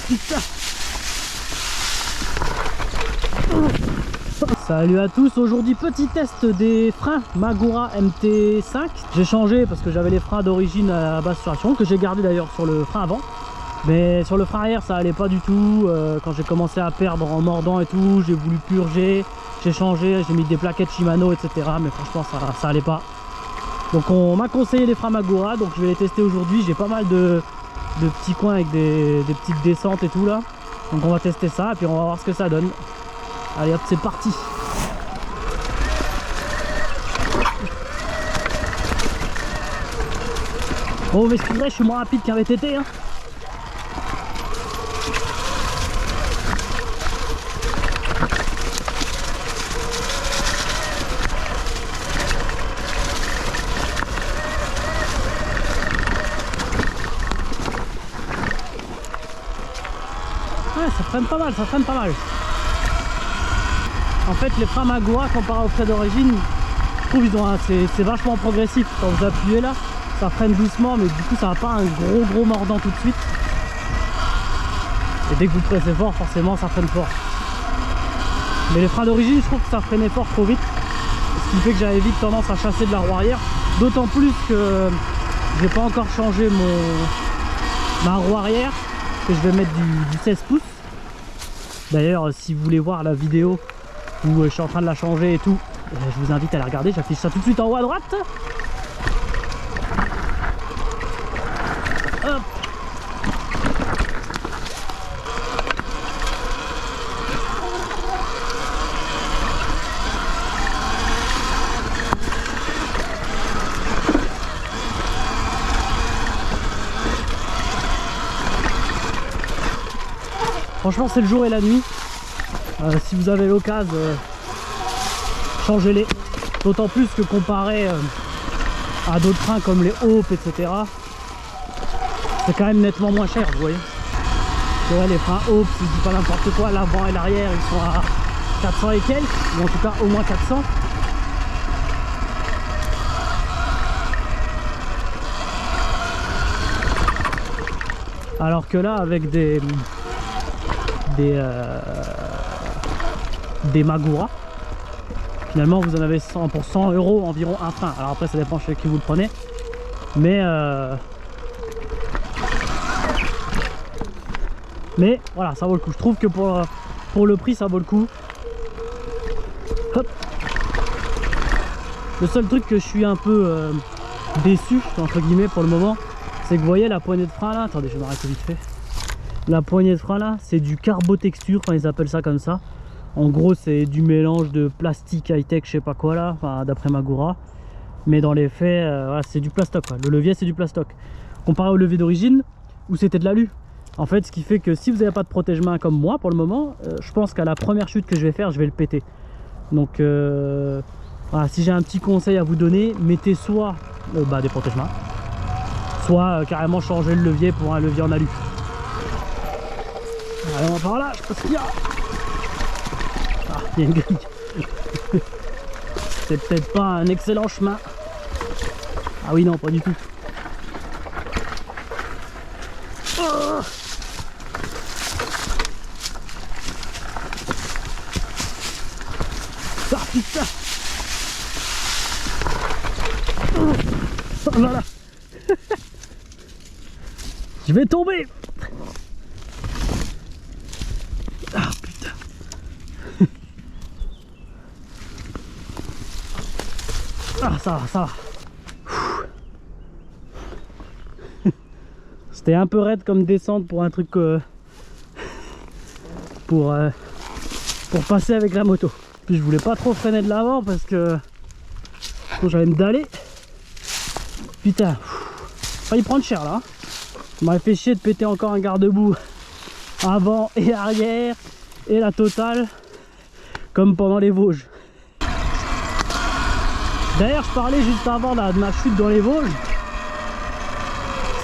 putain. Salut à tous, aujourd'hui petit test des freins Magura MT5. J'ai changé parce que j'avais les freins d'origine à basse saturation, que j'ai gardé d'ailleurs sur le frein avant. Mais sur le frein arrière ça allait pas du tout. Quand j'ai commencé à perdre en mordant et tout, j'ai voulu purger, j'ai changé, j'ai mis des plaquettes Shimano etc. Mais franchement ça allait pas. Donc on m'a conseillé les freins Magura, donc je vais les tester aujourd'hui. J'ai pas mal de petits coins avec des petites descentes et tout là. Donc on va tester ça et puis on va voir ce que ça donne. Allez hop, c'est parti. Bon, mais excusez, je suis moins rapide qu'un VTT hein. Ouais, ça freine pas mal, ça freine pas mal. En fait, les freins Magura comparé aux freins d'origine, je trouve c'est vachement progressif. Quand vous appuyez là, ça freine doucement, mais du coup ça n'a pas un gros mordant tout de suite. Et dès que vous pressez fort, forcément ça freine fort. Mais les freins d'origine, je trouve que ça freinait fort trop vite, ce qui fait que j'avais vite tendance à chasser de la roue arrière. D'autant plus que j'ai pas encore changé ma roue arrière, que je vais mettre du 16 pouces. D'ailleurs, si vous voulez voir la vidéo où je suis en train de la changer et tout, je vous invite à la regarder, j'affiche ça tout de suite en haut à droite. Hop. Franchement c'est le jour et la nuit. Si vous avez l'occasion, changez-les. D'autant plus que comparé à d'autres freins comme les Hope, etc. c'est quand même nettement moins cher, vous voyez. Ouais, les freins Hope, si je dis pas n'importe quoi, l'avant et l'arrière ils sont à 400 et quelques, ou en tout cas au moins 400. Alors que là avec des Magura, finalement vous en avez 100 pour 100 € environ un frein. Alors après ça dépend chez qui vous le prenez, mais voilà, ça vaut le coup. Je trouve que pour le prix ça vaut le coup. Hop. Le seul truc que je suis un peu déçu entre guillemets pour le moment, c'est que vous voyez la poignée de frein là, attendez je vais m'arrêter vite fait. La poignée de frein là, c'est du carbotexture, enfin ils appellent ça comme ça. En gros c'est du mélange de plastique high-tech, je sais pas quoi là, enfin, d'après Magura. Mais dans les faits, voilà, c'est du plastoc quoi. Le levier c'est du plastoc. Comparé au levier d'origine, où c'était de l'alu. En fait ce qui fait que si vous n'avez pas de protège-main comme moi pour le moment, je pense qu'à la première chute que je vais faire, je vais le péter. Donc voilà, si j'ai un petit conseil à vous donner, mettez soit des protège-mains, soit carrément changer le levier pour un levier en alu. Allez, on va par là, je pense qu'il y a... Ah, il y a une grille. C'est peut-être pas un excellent chemin. Ah oui, non, pas du tout. Oh, ah putain. Oh là là. Je vais tomber. Ah putain. Ah ça va, ça va. C'était un peu raide comme descente pour un truc pour passer avec la moto. Puis je voulais pas trop freiner de l'avant parce que j'allais me daller. Putain, failli prendre cher là. Ça m'aurait fait chier de péter encore un garde-boue avant et arrière et la totale comme pendant les Vosges. D'ailleurs je parlais juste avant de ma chute dans les Vosges.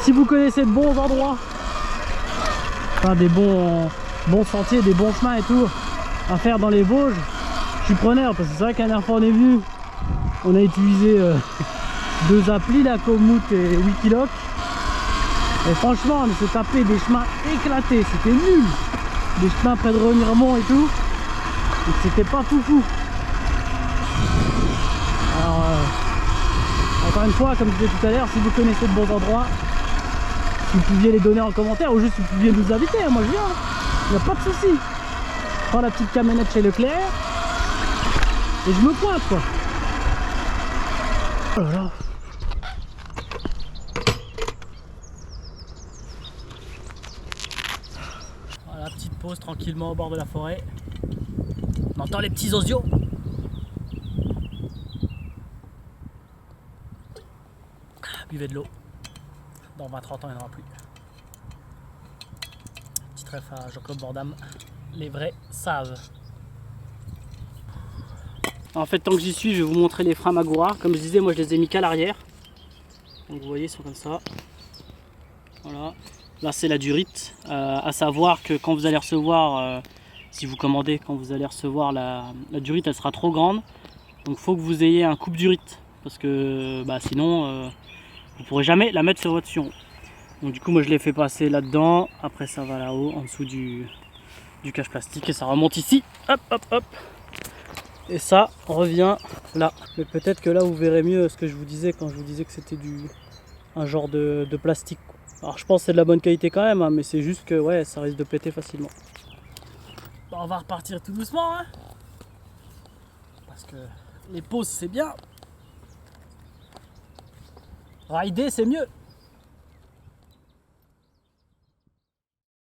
Si vous connaissez de bons endroits, enfin des bons sentiers, des bons chemins et tout à faire dans les Vosges, je suis preneur. Parce que c'est vrai qu'à la dernière fois on est venu, on a utilisé deux applis là, Komoot et Wikiloc. Et franchement, on s'est tapé des chemins éclatés, c'était nul. Des chemins près de Remiremont et tout. Et c'était pas foufou. Alors, encore une fois, comme je disais tout à l'heure, si vous connaissez de bons endroits, si vous pouviez les donner en commentaire ou juste si vous pouviez nous inviter, moi je viens. Il n'y a pas de souci. Je prends la petite camionnette chez Leclerc et je me pointe quoi. Oh là là. Voilà, petite pause tranquillement au bord de la forêt. On entend les petits osios. Buvez de l'eau. Dans 20-30 ans, il n'y en aura plus. Petit ref à Jean-Claude Bordam. Les vrais savent. En fait, tant que j'y suis, je vais vous montrer les freins Magura. Comme je disais, moi je les ai mis qu'à l'arrière. Donc vous voyez, ils sont comme ça. Voilà. Là, c'est la durite. À savoir que quand vous allez recevoir, si vous commandez, quand vous allez recevoir la durite, elle sera trop grande. Donc il faut que vous ayez un coupe durite. Parce que sinon, vous ne pourrez jamais la mettre sur votre Sion. Donc du coup, moi je l'ai fait passer là-dedans. Après, ça va là-haut, en dessous du cache plastique. Et ça remonte ici. Hop, hop, hop. Et ça revient là. Mais peut-être que là, vous verrez mieux ce que je vous disais quand je vous disais que c'était un genre de plastique. Alors je pense que c'est de la bonne qualité quand même, hein, mais c'est juste que ouais, ça risque de péter facilement. Bon, on va repartir tout doucement, hein, parce que les pauses c'est bien. Rider c'est mieux.